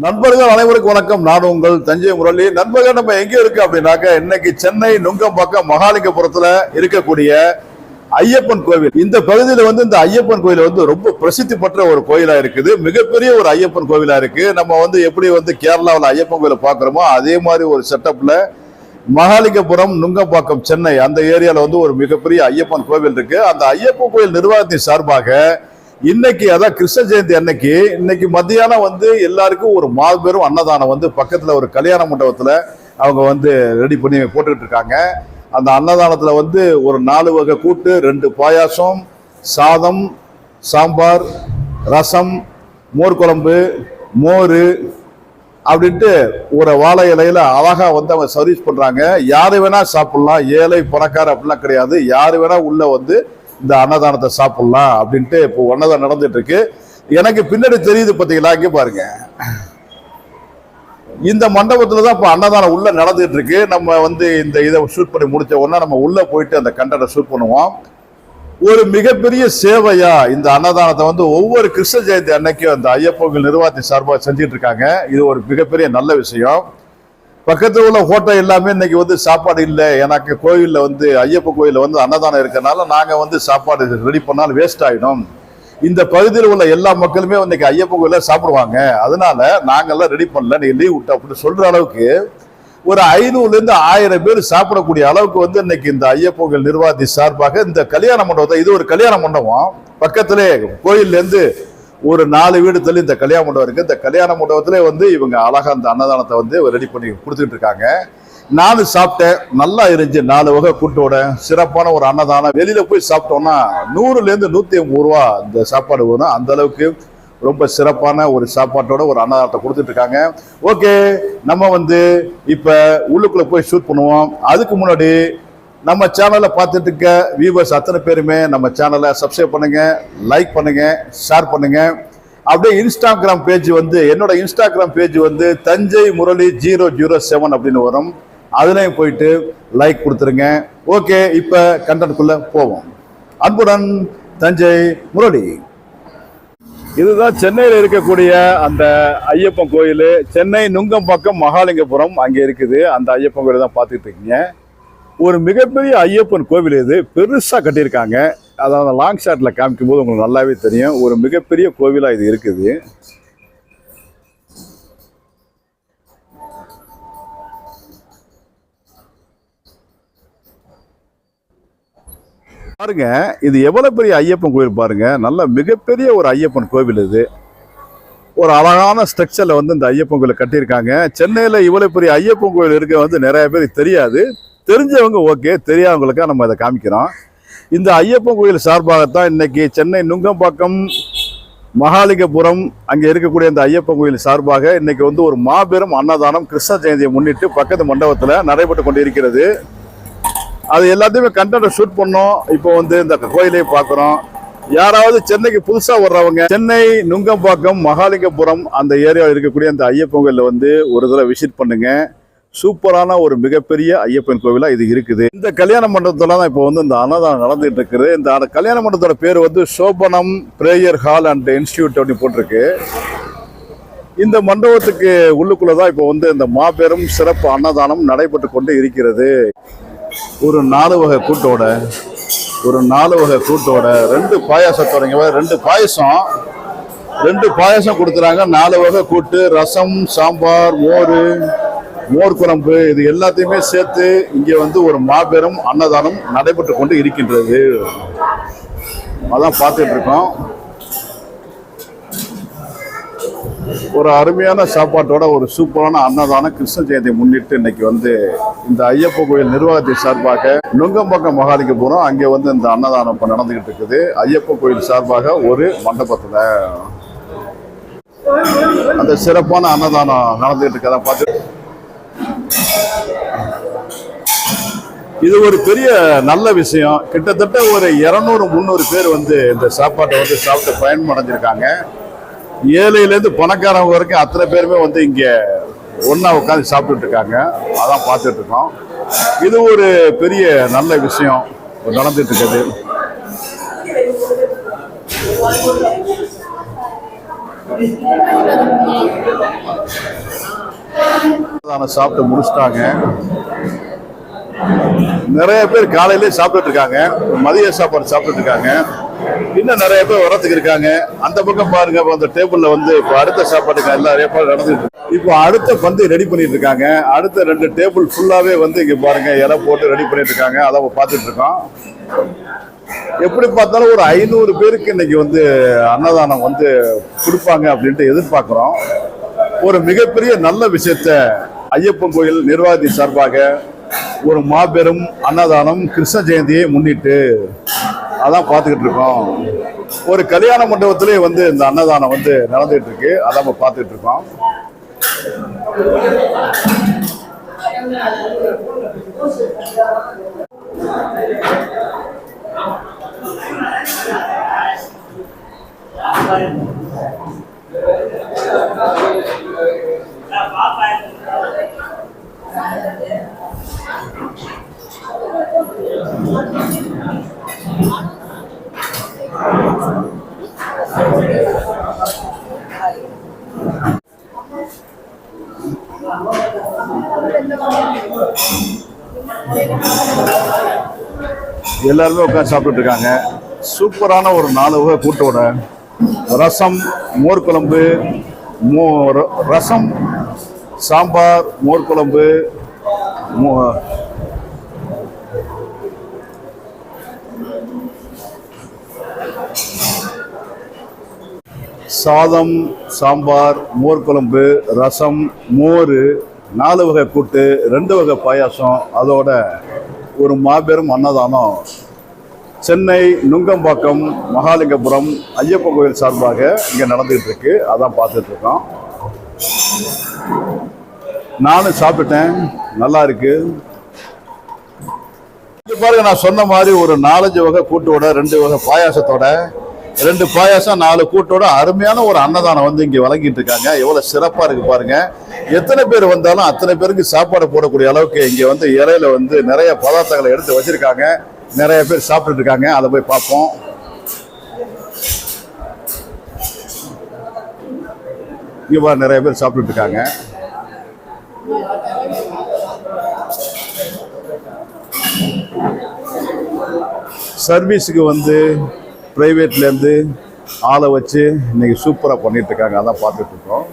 நண்பர்கள் அனைவருக்கும் வணக்கம். நான் உங்கள் தஞ்சை முரளி. நண்பர்கள் நம்ம எங்க இருக்கு அப்படின்னாக்க இன்னைக்கு சென்னை நுங்கம்பாக்கம் மகாலிங்கபுரத்துல இருக்கக்கூடிய ஐயப்பன் கோவில். இந்த பகுதியில இந்த ஐயப்பன் கோயில் ரொம்ப பிரசித்தி பெற்ற ஒரு கோயிலா இருக்குது. மிகப்பெரிய ஒரு ஐயப்பன் கோவிலா இருக்கு. நம்ம எப்படி கேரளாவில் ஐயப்பன் கோயிலை பாக்குறோமோ அதே மாதிரி ஒரு செட்டப்ல மகாலிங்கபுரம் நுங்கம்பாக்கம் சென்னை அந்த ஏரியால ஒரு மிகப்பெரிய ஐயப்பன் கோவில் இருக்கு. அந்த ஐயப்பன் கோயில் நிர்வாகத்தின் சார்பாக இன்னைக்கு அதான் கிருஷ்ண ஜெயந்தி அன்னைக்கு இன்னைக்கு மத்தியானம் எல்லாருக்கும் ஒரு மாபெரும் அன்னதானம் பக்கத்துல ஒரு கல்யாண மண்டபத்துல அவங்க ரெடி பண்ணி போட்டுக்கிட்டு இருக்காங்க. அந்த அன்னதானத்துல ஒரு 4 வகை கூட்டு, 2 பாயாசம், சாதம், சாம்பார், ரசம், மோர் குழம்பு, மோர் அப்படின்ட்டு ஒரு வாழை இலையில அழகா அவங்க சர்வீஸ் பண்றாங்க. யாரு வேணா சாப்பிடலாம், ஏழை பணக்கார அப்படிலாம் கிடையாது. யாரு வேணா உள்ள இந்த அன்னதானத்தை சாப்பிடலாம் அப்படின்ட்டு இப்போ அன்னதானம் நடந்துட்டு இருக்கு. எனக்கு பின்னாடி தெரியுது பாத்தீங்களா, இங்க பாருங்க. இந்த மண்டபத்துலதான் இப்போ அன்னதானம் உள்ள நடந்துட்டு இருக்கு. நம்ம இந்த இதை ஷூட் பண்ணி முடிச்ச உடனே நம்ம உள்ள போயிட்டு அந்த கண்டனை ஷூட் பண்ணுவோம். ஒரு மிகப்பெரிய சேவையா இந்த அன்னதானத்தை ஒவ்வொரு கிருஷ்ண ஜெயந்தி அன்னைக்கும் அந்த ஐயப்பன் நிர்வாகத்தின் சார்பாக செஞ்சுட்டு இருக்காங்க. இது ஒரு மிகப்பெரிய நல்ல விஷயம். பக்கத்துல உள்ள ஹோட்டல் எல்லாமே இன்னைக்கு சாப்பாடு இல்லை. எனக்கு கோயில்ல ஐயப்ப கோயில்ல அன்னதானம் இருக்கிறதுனால நாங்க சாப்பாடு ரெடி பண்ணாலும் வேஸ்ட் ஆயிடும். இந்த பகுதியில் உள்ள எல்லா மக்களுமே இன்னைக்கு ஐயப்ப கோயில சாப்பிடுவாங்க. அதனால நாங்கெல்லாம் ரெடி பண்ணல, நீங்க லீவ் விட்டு அப்படி சொல்ற அளவுக்கு ஒரு 500 இருந்து 1000 பேர் சாப்பிடக்கூடிய அளவுக்கு இன்னைக்கு இந்த ஐயப்ப கோயில் நிர்வாகி சார்பாக இந்த கல்யாண மண்டபத்தை, இது ஒரு கல்யாண மண்டபம், பக்கத்திலே கோயில்ல இருந்து ஒரு 4 வீடு தள்ளி இந்த கல்யாண மண்டபம் இருக்கு. இந்த கல்யாண மண்டபத்திலே இவங்க அழகா அந்த அன்னதானத்தை ரெடி பண்ணி கொடுத்துட்டு இருக்காங்க. நானும் சாப்பிட்டேன், நல்லா இருந்துச்சு. 4 வகை கூட்டோட சிறப்பான ஒரு அன்னதானம். வெளியில போய் சாப்பிட்டோம்னா 100 இருந்து 150 ரூபா இந்த சாப்பாடு வரும். அந்த அளவுக்கு ரொம்ப சிறப்பான ஒரு சாப்பாட்டோட ஒரு அன்னதானத்தை கொடுத்துட்டு இருக்காங்க. ஓகே, நம்ம இப்ப உள்ளுக்குள்ள போய் ஷூட் பண்ணுவோம். அதுக்கு முன்னாடி நம்ம சேனலை பார்த்துட்டு இருக்க வியூவர்ஸ் அத்தனை பேருமே நம்ம சேனலை சப்ஸ்கிரைப் பண்ணுங்க, லைக் பண்ணுங்க, ஷேர் பண்ணுங்க. அப்படியே இன்ஸ்டாகிராம் பேஜ் என்னோட இன்ஸ்டாகிராம் பேஜ் தஞ்சை முரளி 007 அப்படின்னு வரும். அதுலயும் போயிட்டு லைக் கொடுத்துருங்க. ஓகே, இப்ப கண்டென்ட்குள்ள போவோம். அன்புடன் தஞ்சை முரளி. இதுதான் சென்னையில் இருக்கக்கூடிய அந்த ஐயப்பன் கோயில். சென்னை நுங்கம்பாக்கம் மகாலிங்கபுரம் அங்கே இருக்குது. அந்த ஐயப்பன் கோயில் தான் பார்த்துட்டு இருக்கீங்க. ஒரு மிகப்பெரிய ஐயப்பன் கோவில். இது பெருசா கட்டியிருக்காங்க. அதாவது லாங் ஷாட்ல காமிக்கும் போது உங்களுக்கு நல்லாவே தெரியும். ஒரு மிகப்பெரிய கோவிலா இது இருக்குது. பாருங்க, இது எவ்வளவு பெரிய ஐயப்பன் கோவில் பாருங்க. நல்ல மிகப்பெரிய ஒரு ஐயப்பன் கோவில். இது ஒரு அழகான ஸ்ட்ரக்சர்ல இந்த ஐயப்பன் கோயில் கட்டியிருக்காங்க. சென்னையில இவ்வளவு பெரிய ஐயப்பன் கோயில் இருக்க நிறைய பேருக்கு தெரியாது. தெரிஞ்சவங்க ஓகே, தெரியாதவங்களுக்காக நம்ம அதை காமிக்கிறோம். இந்த ஐயப்பன் கோயில் சார்பாகத்தான் இன்னைக்கு சென்னை நுங்கம்பாக்கம் மகாலிங்கபுரம் அங்கே இருக்கக்கூடிய இந்த ஐயப்பன் கோயில் சார்பாக இன்னைக்கு ஒரு மாபெரும் அன்னதானம் கிருஷ்ண ஜெயந்தியை முன்னிட்டு பக்கத்து மண்டபத்தில் நடைபெற்று கொண்டு இருக்கிறது. அது எல்லாத்தையுமே கண்டென்ட்டை ஷூட் பண்ணோம். இப்போ இந்த கோயிலையும் பார்க்குறோம். யாராவது சென்னைக்கு புதுசா வர்றவங்க சென்னை நுங்கம்பாக்கம் மகாலிங்கபுரம் அந்த ஏரியாவில் இருக்கக்கூடிய அந்த ஐயப்பன் கோயிலில் ஒரு தடவை விசிட் பண்ணுங்க. சூப்பரான ஒரு மிகப்பெரிய ஐயப்பன் கோவிலா இது இருக்குது. இந்த கல்யாண மண்டபத்துல தான் இப்போ இந்த அன்னதானம் நடந்துட்டு இருக்குது. இந்த கல்யாண மண்டபத்தோட பேர் சோபனம் பிரேயர் ஹால் அண்ட் இன்ஸ்டிடியூட் அப்படி போட்டிருக்கு. இந்த மண்டபத்துக்கு உள்ளுக்குள்ளதான் இப்போ இந்த மாபெரும் சிறப்பு அன்னதானம் நடைபெற்று கொண்டு இருக்கிறது. ஒரு 4 வகை கூட்டோட 2 பாயாசத்தோட 2 பாயாசம் கொடுக்குறாங்க. 4 வகை கூட்டு, ரசம், சாம்பார், மோர் குழம்பு, இது எல்லாத்தையுமே சேர்த்து இங்கே ஒரு மாபெரும் அன்னதானம் நடைபெற்று கொண்டு இருக்கின்றது. அதான் பார்த்துட்டு இருக்கோம். ஒரு அருமையான சாப்பாட்டோட ஒரு சூப்பரான அன்னதானம் கிருஷ்ண ஜெயந்தியை முன்னிட்டு இன்னைக்கு இந்த ஐயப்ப கோயில் நிர்வாகத்தை சார்பாக நுங்கம்பாக்கம் மகாலிங்கபுரம் அங்கே இந்த அன்னதானம் இப்போ நடந்துகிட்டு இருக்குது. ஐயப்ப கோயில் சார்பாக ஒரு மண்டபத்தில் அந்த சிறப்பான அன்னதானம் நடந்துகிட்டு இருக்கதை பார்த்து இது ஒரு பெரிய நல்ல விஷயம். கிட்டத்தட்ட ஒரு 200-300 பேர் இந்த சாப்பாட்டை சாப்பிட்டு பயனடைஞ்சிருக்காங்க. ஏழையிலேருந்து பணக்காரங்க வரைக்கும் அத்தனை பேருமே இங்க ஒன்னா உட்காந்து சாப்பிட்டுட்டு இருக்காங்க. அதான் பார்த்துட்டு இருக்கோம். இது ஒரு பெரிய நல்ல விஷயம் நடந்துட்டு இருக்குது. சாப்பிட்டு முடிச்சிட்டாங்க. நிறைய பேர் காலையிலே சாப்பிட்டு இருக்காங்க, மதிய சாப்பாடு சாப்பிட்டு இருக்காங்க. இன்னும் நிறைய பேர் வரத்துக்கு இருக்காங்க. அந்த பக்கம் பாருங்க, அந்த டேபிள்ல வந்து இப்போ அடுத்த சாப்பாட்டுக்கு எல்லாம் ஏற்பாடு நடந்துட்டு இருக்கு. இப்போ அடுத்த பந்தி ரெடி பண்ணிட்டு இருக்காங்க. அடுத்த 2 டேபிள் ஃபுல்லாவே வந்து இங்க பாருங்க இலை போட்டு ரெடி பண்ணிட்டு இருக்காங்க. அதை பார்த்துட்டு இருக்கோம். எப்படி பார்த்தாலும் ஒரு 500 பேருக்கு இன்னைக்கு வந்து அன்னதானம் வந்து கொடுப்பாங்க அப்படின்ட்டு எதிர்பார்க்கிறோம். ஒரு மிகப்பெரிய நல்ல விஷயத்த ஐயப்பன் கோயில் நிர்வாகி சார்பாக ஒரு மாபெரும் அன்னதானம் கிருஷ்ண ஜெயந்தியை முன்னிட்டு அதான் பார்த்துக்கிட்டு இருக்கோம். ஒரு கல்யாண மண்டபத்திலே வந்து இந்த அன்னதானம் வந்து நடந்துகிட்டு இருக்கு. அதான் பார்த்துக்கிட்டு இருக்கோம். எல்லாருமே உட்காந்து சாப்பிட்டு இருக்காங்க. சூப்பரான ஒரு 4 வகை கூட்டோட ரசம், மோர் குழம்பு, ரசம், சாம்பார், மோர் குழம்பு, சாதம், சாம்பார், மோர் குழம்பு, ரசம், மோர், 4 வகை கூட்டு, 2 வகை பாயாசம், அதோட ஒரு மாபெரும் அன்னதானம் சென்னை நுங்கம்பாக்கம் மகாலிங்கபுரம் ஐயப்பன் கோயில் சார்பாக இங்கே நடந்துகிட்டு இருக்கு. அதான் பார்த்துட்டு இருக்கோம். நானும் சாப்பிட்டேன், நல்லா இருக்கு. பாருங்க, நான் சொன்ன மாதிரி ஒரு 4-5 வகை கூட்டோட 2 வகை பாயாசத்தோட 2 பாயாசம் 4 கூட்டோட அருமையான ஒரு அன்னதானம் வந்து இங்க வழங்கிட்டு இருக்காங்க. எவ்வளவு சிறப்பா இருக்கு பாருங்க. எத்தனை பேர் வந்தாலும் அத்தனை பேருக்கு சாப்பாடு போடக்கூடிய அளவுக்கு இங்க வந்து இலையில வந்து நிறைய பதார்த்தங்களை எடுத்து வச்சிருக்காங்க. நிறைய பேர் சாப்பிட்டு இருக்காங்க. அதை போய் பார்ப்போம். இங்க நிறைய பேர் சாப்பிட்டு இருக்காங்க. சர்வீஸுக்கு வந்து பிரைவேட்லேருந்து ஆளை வச்சு இன்னைக்கு சூப்பராக பண்ணிட்டு இருக்காங்க. அதான் பார்த்துட்டு இருக்கோம்.